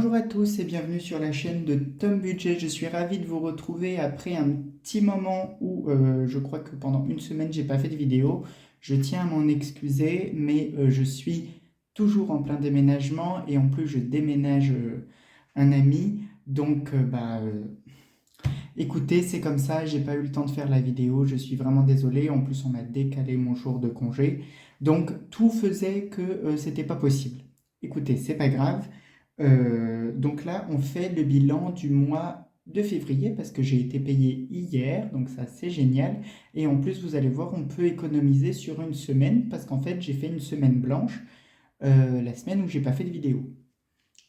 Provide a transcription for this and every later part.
Bonjour à tous et bienvenue sur la chaîne de Tom Budget. Je suis ravi de vous retrouver après un petit moment où je crois que pendant une semaine j'ai pas fait de vidéo. Je tiens à m'en excuser, mais je suis toujours en plein déménagement et en plus je déménage un ami. Donc écoutez, c'est comme ça, j'ai pas eu le temps de faire la vidéo, je suis vraiment désolé. En plus on m'a décalé mon jour de congé. Donc tout faisait que c'était pas possible. Écoutez, c'est pas grave. Donc là, on fait le bilan du mois de février parce que j'ai été payé hier, donc ça c'est génial. Et en plus, vous allez voir, on peut économiser sur une semaine parce qu'en fait, j'ai fait une semaine blanche, la semaine où j'ai pas fait de vidéo.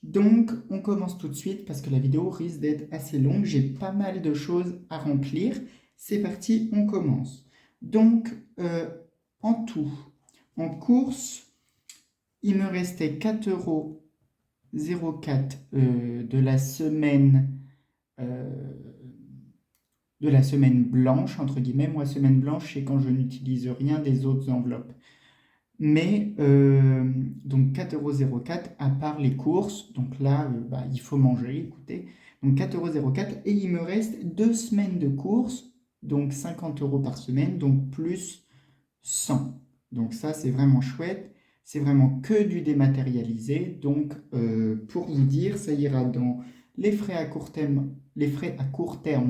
Donc, on commence tout de suite parce que la vidéo risque d'être assez longue. J'ai pas mal de choses à remplir. C'est parti, on commence. Donc, en tout, en course, il me restait 4,04 € euh, de la semaine blanche, entre guillemets. Moi, semaine blanche, c'est quand je n'utilise rien des autres enveloppes. Mais donc 4,04 € à part les courses. Donc là, il faut manger, écoutez. Donc 4,04 € et il me reste 2 semaines de courses, donc 50 € par semaine, donc plus 100. Donc ça, c'est vraiment chouette. C'est vraiment que du dématérialisé. Donc, pour vous dire, ça ira dans les frais à court terme,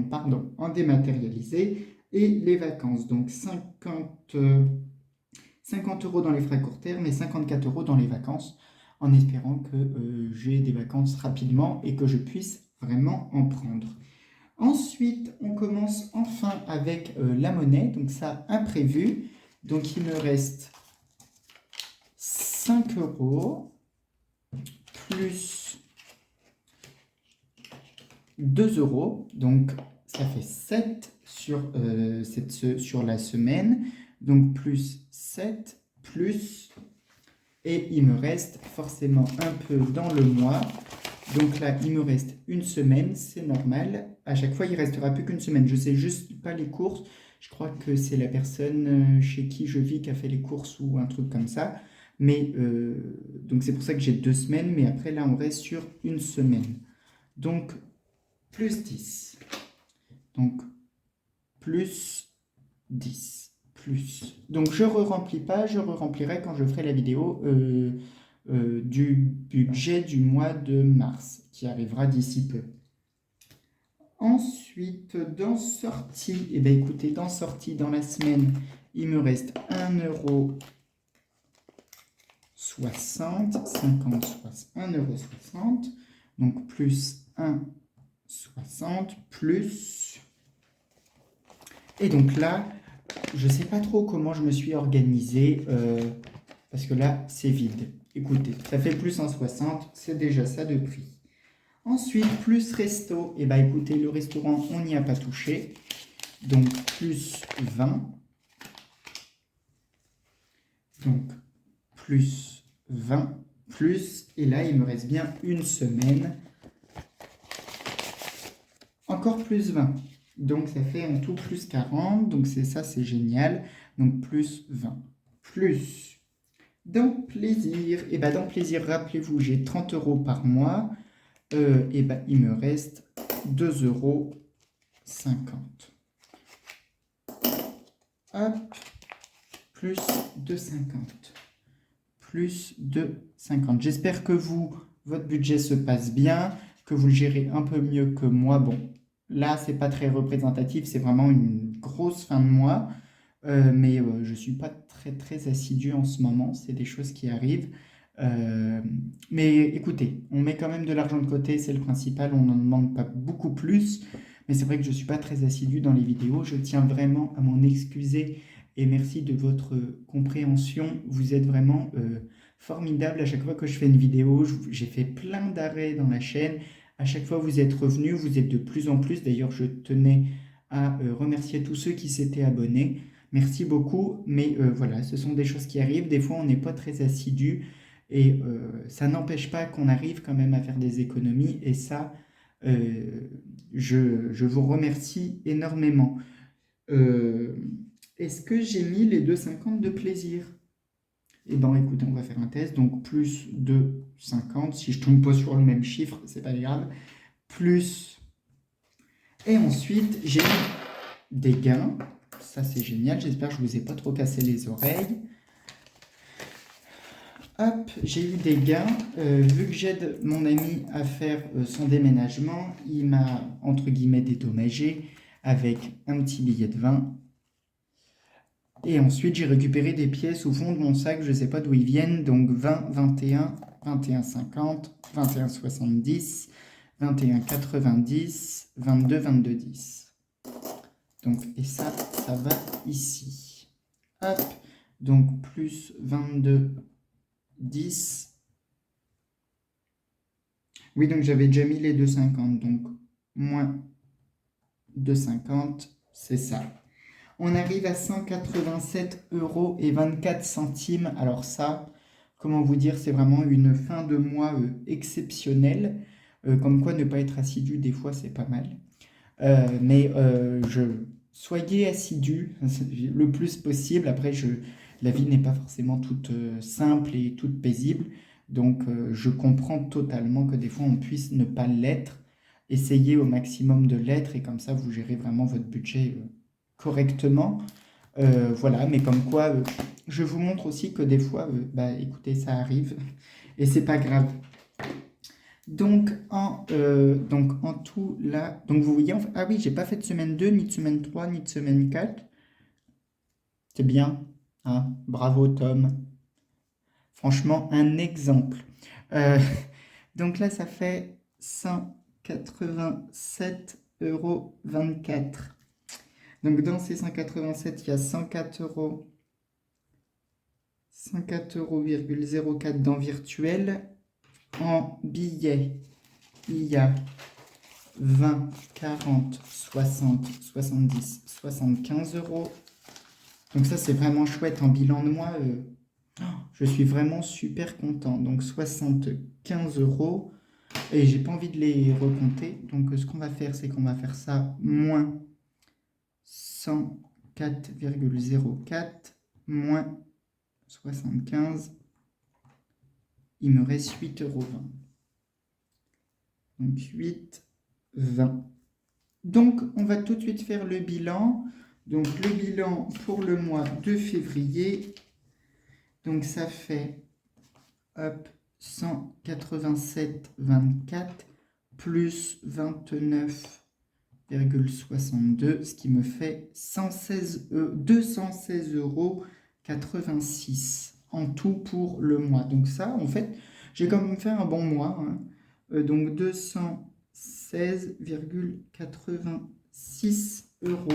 pardon, en dématérialisé et les vacances. Donc 50 € dans les frais à court terme et 54 € dans les vacances, en espérant que j'ai des vacances rapidement et que je puisse vraiment en prendre. Ensuite, on commence enfin avec la monnaie, donc ça imprévu. Donc il me reste 5 € plus 2 €, donc ça fait 7 sur la semaine, donc plus 7 plus, et il me reste forcément un peu dans le mois. Donc là, il me reste une semaine, c'est normal. À chaque fois, il restera plus qu'une semaine. Je sais juste pas les courses. Je crois que c'est la personne chez qui je vis qui a fait les courses ou un truc comme ça. Mais donc c'est pour ça que j'ai 2 semaines. Mais après, là, on reste sur une semaine. Donc plus 10. Donc plus 10. Plus. Donc je ne re-remplis pas. Je re-remplirai quand je ferai la vidéo du budget du mois de mars, qui arrivera d'ici peu. Ensuite, dans sortie, eh bien écoutez, dans sortie, dans la semaine, il me reste 1,60 €, 1,60 €, donc plus 1,60 plus. Et donc là, je ne sais pas trop comment je me suis organisé, parce que là, c'est vide. Écoutez, ça fait plus 1,60 €, c'est déjà ça de prix. Ensuite, plus resto, et écoutez, le restaurant, on n'y a pas touché. Donc, plus 20. Donc, plus 20, plus, et là, il me reste bien une semaine. Encore plus 20. Donc, ça fait en tout plus 40. Donc, c'est ça, c'est génial. Donc, plus 20. Plus. Dans plaisir, dans plaisir, rappelez-vous, j'ai 30 € par mois. Il me reste 2,50 €. Hop, plus de 50. Plus de 50. J'espère que votre budget se passe bien, que vous le gérez un peu mieux que moi. Bon, là, c'est pas très représentatif, c'est vraiment une grosse fin de mois. Mais je ne suis pas très, très assidu en ce moment, c'est des choses qui arrivent. Mais écoutez, on met quand même de l'argent de côté, c'est le principal, on n'en demande pas beaucoup plus. Mais c'est vrai que je ne suis pas très assidu dans les vidéos, je tiens vraiment à m'en excuser et merci de votre compréhension. Vous êtes vraiment formidable à chaque fois que je fais une vidéo. J'ai fait plein d'arrêts dans la chaîne. À chaque fois, vous êtes revenus, vous êtes de plus en plus. D'ailleurs, je tenais à remercier tous ceux qui s'étaient abonnés. Merci beaucoup, mais voilà, ce sont des choses qui arrivent. Des fois, on n'est pas très assidu et ça n'empêche pas qu'on arrive quand même à faire des économies. Et ça, je vous remercie énormément. Est-ce que j'ai mis les 2,50 € de plaisir? Eh bien, écoutez, on va faire un test. Donc, plus de 50. Si je tombe pas sur le même chiffre, c'est pas grave. Plus. Et ensuite, j'ai eu des gains. Ça, c'est génial. J'espère que je vous ai pas trop cassé les oreilles. Hop, j'ai eu des gains. Vu que j'aide mon ami à faire son déménagement, il m'a, entre guillemets, dédommagé avec un petit billet de 20. Et ensuite, j'ai récupéré des pièces au fond de mon sac. Je ne sais pas d'où ils viennent. Donc 20, 21, 21,50, 21,70, 21,90, 22, 22,10. Donc, et ça va ici. Hop, donc plus 22, 10. Oui, donc j'avais déjà mis les 2,50. Donc, moins 2,50, c'est ça. On arrive à 187,24 €. Alors ça, comment vous dire, c'est vraiment une fin de mois exceptionnelle. Comme quoi, ne pas être assidu, des fois, c'est pas mal. Mais soyez assidus le plus possible. Après, la vie n'est pas forcément toute simple et toute paisible. Donc, je comprends totalement que des fois, on puisse ne pas l'être. Essayez au maximum de l'être et comme ça, vous gérez vraiment votre budget correctement. Voilà, mais comme quoi, je vous montre aussi que des fois, bah, écoutez, ça arrive et c'est pas grave. Donc en tout, là, donc vous voyez, ah oui, j'ai pas fait de semaine 2, ni de semaine 3, ni de semaine 4. C'est bien, hein, bravo Tom. Franchement, un exemple. Euh, donc là, ça fait 187,24 €. Donc dans ces 187, il y a 104 €, 104,04 € dans virtuel. En billets, il y a 20, 40, 60, 70, 75 €. Donc ça, c'est vraiment chouette. En bilan de mois, je suis vraiment super content. Donc 75 €. Et j'ai pas envie de les recompter. Donc ce qu'on va faire, c'est qu'on va faire ça moins 104,04 moins 75. Il me reste 8,20 €. Donc 8, 20. Donc on va tout de suite faire le bilan. Donc le bilan pour le mois de février. Donc ça fait hop, 187,24 plus 29,62, ce qui me fait 216,86 € en tout pour le mois. Donc ça, en fait, j'ai quand même fait un bon mois. Hein. Donc 216,86 €.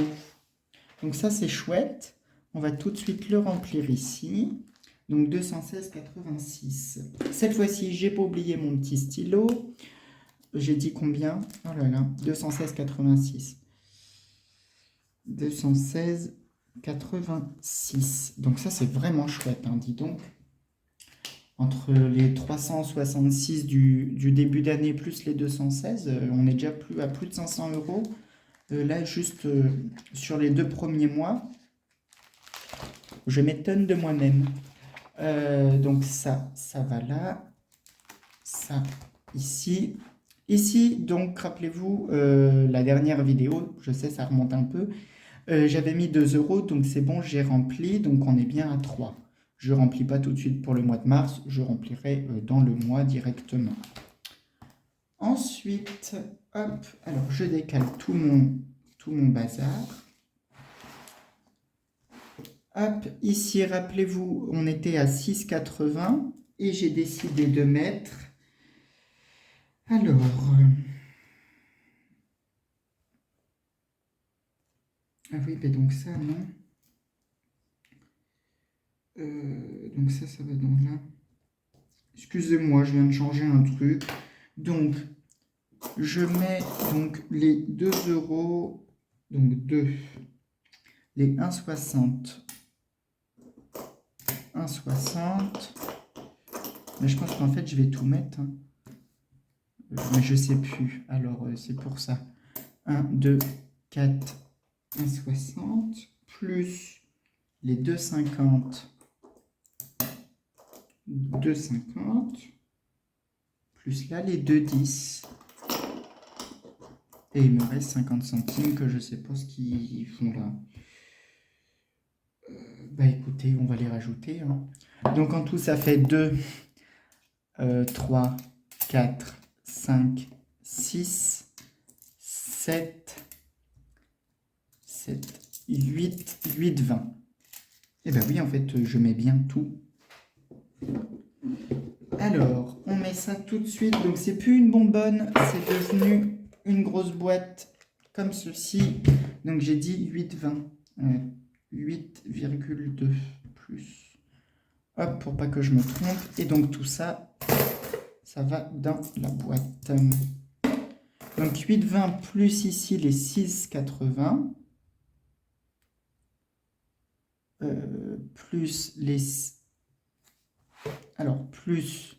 Donc ça, c'est chouette. On va tout de suite le remplir ici. Donc 216,86. Cette fois-ci, j'ai pas oublié mon petit stylo. J'ai dit combien? Oh là là, 216,86. 216,86. Donc ça, c'est vraiment chouette, hein, dis donc. Entre les 366 du début d'année plus les 216, on est déjà à plus de 500 €. Là, juste sur les 2 premiers mois, je m'étonne de moi-même. Donc ça va là. Ça, ici. Ici, donc, rappelez-vous, la dernière vidéo, je sais, ça remonte un peu. J'avais mis 2 €, donc c'est bon, j'ai rempli. Donc on est bien à 3. Je ne remplis pas tout de suite pour le mois de mars, je remplirai dans le mois directement. Ensuite, hop, alors je décale tout mon bazar. Hop, ici, rappelez-vous, on était à 6,80 et j'ai décidé de mettre... Alors... Ah oui, mais donc ça, non. Donc ça va dans là. Excusez-moi, je viens de changer un truc. Donc, je mets donc les 2 €, donc 2, les 1,60, 1,60. Mais je pense qu'en fait, je vais tout mettre. Hein. Mais je sais plus. Alors, c'est pour ça. 1, 2, 4, 1,60 plus les 2,50. 2,50. plus là les deux 10. Et il me reste 50 centimes que je ne sais pas ce qu'ils font là. Bah écoutez, on va les rajouter. Hein. Donc en tout, ça fait 2, 3, 4, 5, 6, 7, 8, 8, 20. Et ben oui, en fait, je mets bien tout. Alors, on met ça tout de suite. Donc, c'est plus une bonbonne, c'est devenu une grosse boîte comme ceci. Donc, j'ai dit 8,20. 8,2 plus. Hop, pour pas que je me trompe. Et donc, tout ça, ça va dans la boîte. Donc, 8,20 plus ici les 6,80. Plus les... Alors, plus...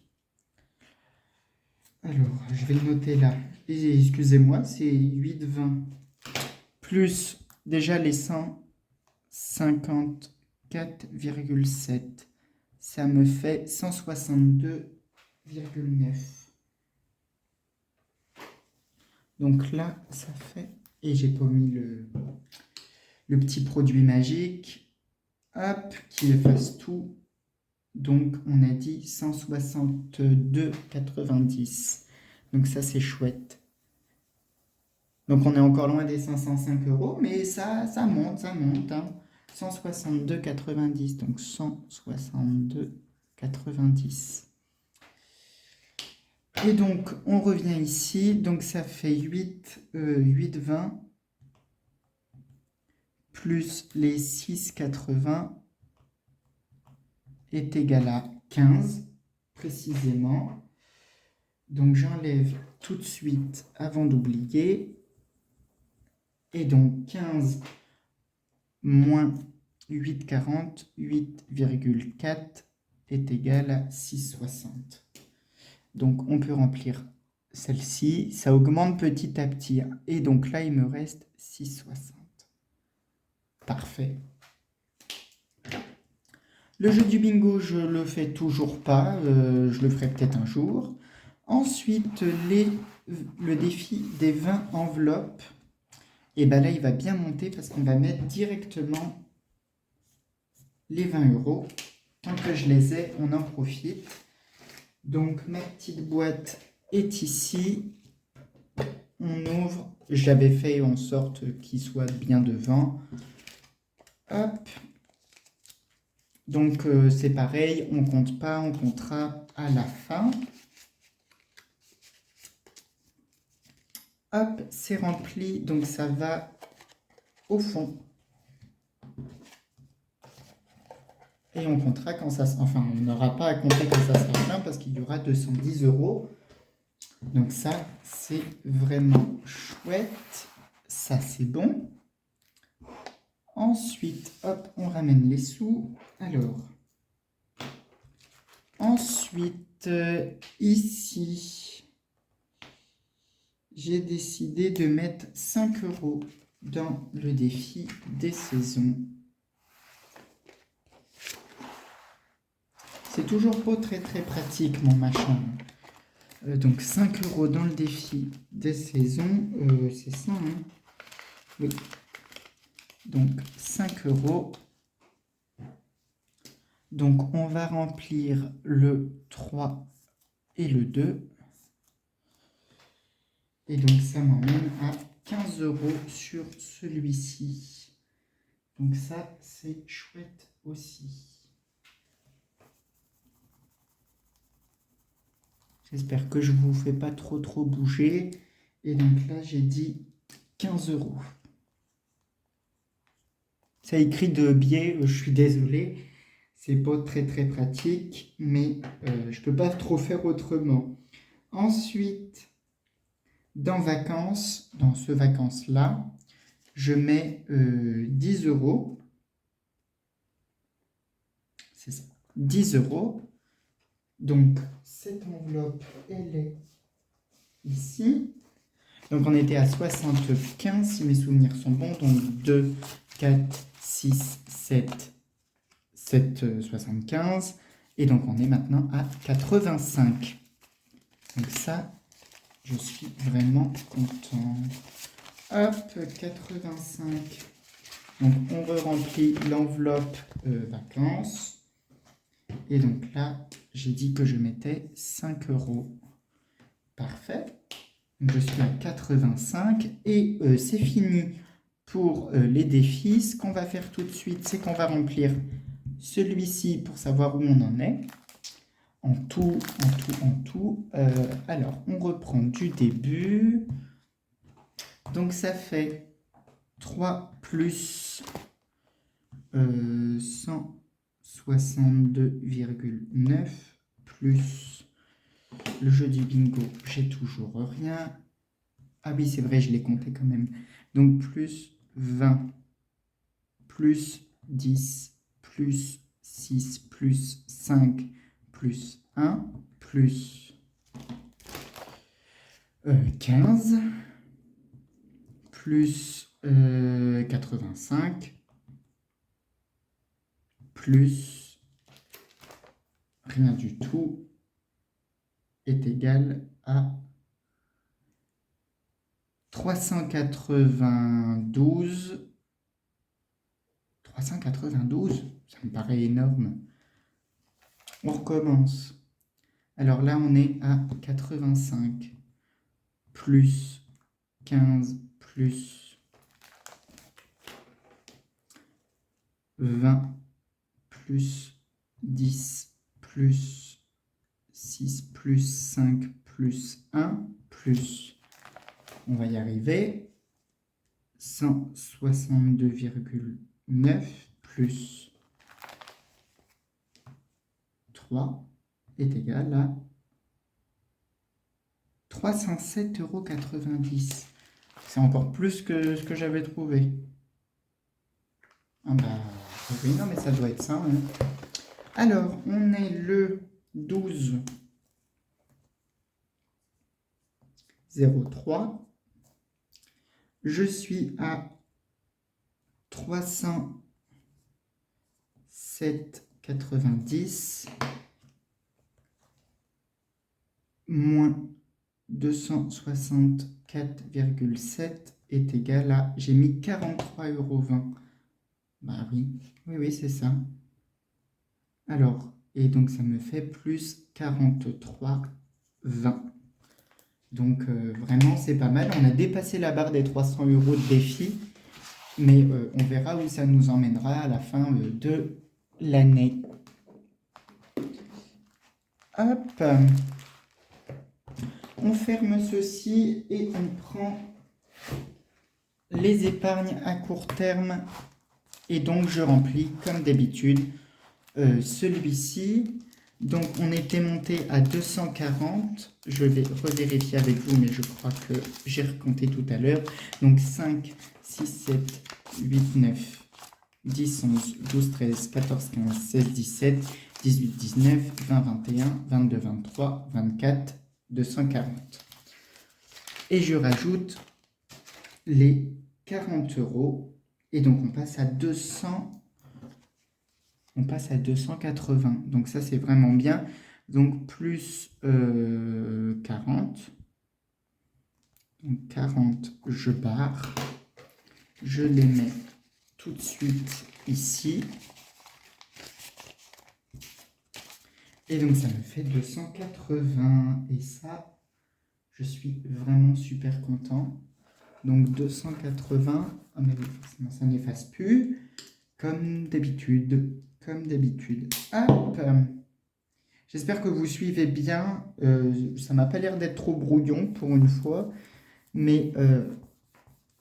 Alors, je vais le noter là. Excusez-moi, c'est 8,20 plus déjà les 154,7. Ça me fait 162,9. Donc là, ça fait... Et j'ai pas mis le petit produit magique. Hop, qui efface tout. Donc, on a dit 162,90. Donc, ça, c'est chouette. Donc, on est encore loin des 505 €, mais ça monte, ça monte. Hein. 162,90. Donc, 162,90. Et donc, on revient ici. Donc, ça fait 8,20 plus les 6,80 est égal à 15, précisément. Donc, j'enlève tout de suite avant d'oublier. Et donc, 15 moins 8,40, 8,4 est égal à 6,60. Donc, on peut remplir celle-ci. Ça augmente petit à petit. Et donc, là, il me reste 6,60. Parfait. Le jeu du bingo, je le fais toujours pas. Je le ferai peut-être un jour. Ensuite, le défi des 20 enveloppes. Et bien là, il va bien monter parce qu'on va mettre directement les 20 €. Tant que je les ai, on en profite. Donc, ma petite boîte est ici. On ouvre. Je l'avais fait en sorte qu'il soit bien devant. Hop. Donc, c'est pareil. On ne compte pas. On comptera à la fin. Hop, c'est rempli. Donc, ça va au fond. Et on comptera quand ça... Enfin, on n'aura pas à compter quand ça sera plein parce qu'il y aura 210 €. Donc ça, c'est vraiment chouette. Ça, c'est bon. Ensuite, hop, on ramène les sous. Alors, ensuite, ici, j'ai décidé de mettre 5 € dans le défi des saisons. C'est toujours pas très pratique mon machin. Donc 5 € dans le défi des saisons, c'est ça, hein? Oui. Donc 5 €. Donc on va remplir le 3 et le 2. Et donc ça m'emmène à 15 € sur celui-ci. Donc ça, c'est chouette aussi. J'espère que je ne vous fais pas trop bouger. Et donc là, j'ai dit 15 €. Ça écrit de biais, je suis désolé. C'est pas très pratique, mais je peux pas trop faire autrement. Ensuite, dans vacances, dans ce vacances-là, je mets 10 €. C'est ça, 10 €. Donc, cette enveloppe, elle est ici. Donc, on était à 75, si mes souvenirs sont bons. Donc, 2, 4, 6, 7, 75. Et donc, on est maintenant à 85. Donc ça, je suis vraiment content. Hop, 85. Donc on re-remplit l'enveloppe vacances. Et donc là, j'ai dit que je mettais 5 €. Parfait. Donc je suis à 85 et c'est fini pour les défis. Ce qu'on va faire tout de suite, c'est qu'on va remplir celui-ci pour savoir où on en est. En tout. Alors, on reprend du début. Donc ça fait 3 plus 162,9 plus le jeu du bingo, j'ai toujours rien. Ah oui, c'est vrai, je l'ai compté quand même. Donc plus 20, plus 10, plus 6, plus 5, plus 1, plus 15, plus 85, plus rien du tout, est égal à 392. 392, ça me paraît énorme. On recommence. Alors là, on est à 85, plus 15, plus 20, plus 10, plus 6, plus 5, plus 1, plus, on va y arriver, 162,9 plus 3 est égal à 307,90 €. C'est encore plus que ce que j'avais trouvé. Ah bah oui, non mais ça doit être ça. Hein. Alors, on est le 12/03. Je suis à 307,90 moins 264,7 est égal à... J'ai mis 43,20 €. Bah oui, oui, c'est ça. Alors, et donc ça me fait plus 43,20. Donc vraiment, c'est pas mal. On a dépassé la barre des 300 € de défi. Mais on verra où ça nous emmènera à la fin de l'année. Hop. On ferme ceci et on prend les épargnes à court terme. Et donc, je remplis, comme d'habitude, celui-ci. Donc, on était monté à 240. Je vais revérifier avec vous, mais je crois que j'ai recompté tout à l'heure. Donc, 5, 6, 7, 8, 9, 10, 11, 12, 13, 14, 15, 16, 17, 18, 19, 20, 21, 22, 23, 24, 240. Et je rajoute les 40 €. Et donc, on passe à 200. On passe à 280. Donc, ça, c'est vraiment bien. Donc, plus 40. Donc, 40, je barre. Je les mets tout de suite ici. Et donc, ça me fait 280. Et ça, je suis vraiment super content. Donc, 280. Ah, mais oui, forcément, ça n'efface plus. Comme d'habitude. Comme d'habitude. Hop. J'espère que vous suivez bien. Ça m'a pas l'air d'être trop brouillon pour une fois. Mais,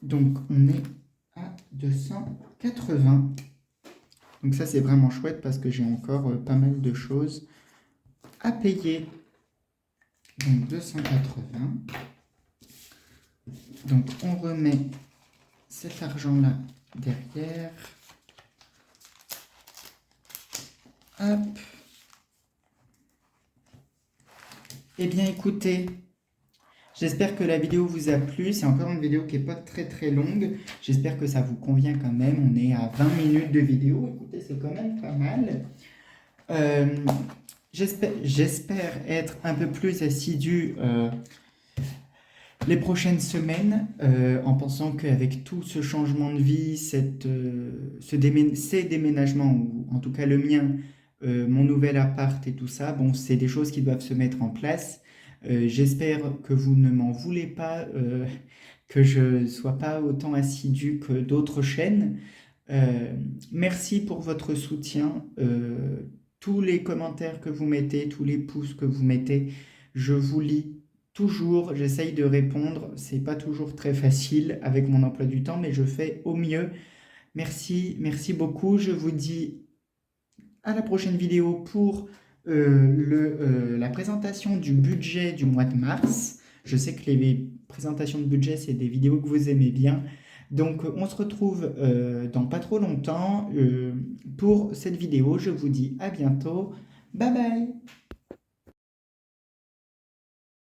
donc, on est à 280. Donc ça, c'est vraiment chouette parce que j'ai encore pas mal de choses à payer. Donc 280. Donc on remet cet argent-là derrière. Hop. Eh bien écoutez, j'espère que la vidéo vous a plu. C'est encore une vidéo qui n'est pas très très longue. J'espère que ça vous convient quand même. On est à 20 minutes de vidéo. Écoutez, c'est quand même pas mal. J'espère être un peu plus assidu les prochaines semaines, en pensant qu'avec tout ce changement de vie, ces déménagements, ou en tout cas le mien, mon nouvel appart et tout ça, bon, c'est des choses qui doivent se mettre en place. J'espère que vous ne m'en voulez pas, que je ne sois pas autant assidu que d'autres chaînes. Merci pour votre soutien. Tous les commentaires que vous mettez, tous les pouces que vous mettez, je vous lis toujours. J'essaye de répondre. C'est pas toujours très facile avec mon emploi du temps, mais je fais au mieux. Merci, merci beaucoup. Je vous dis à la prochaine vidéo pour la présentation du budget du mois de mars. Je sais que les présentations de budget, c'est des vidéos que vous aimez bien. Donc, on se retrouve dans pas trop longtemps pour cette vidéo. Je vous dis à bientôt. Bye bye!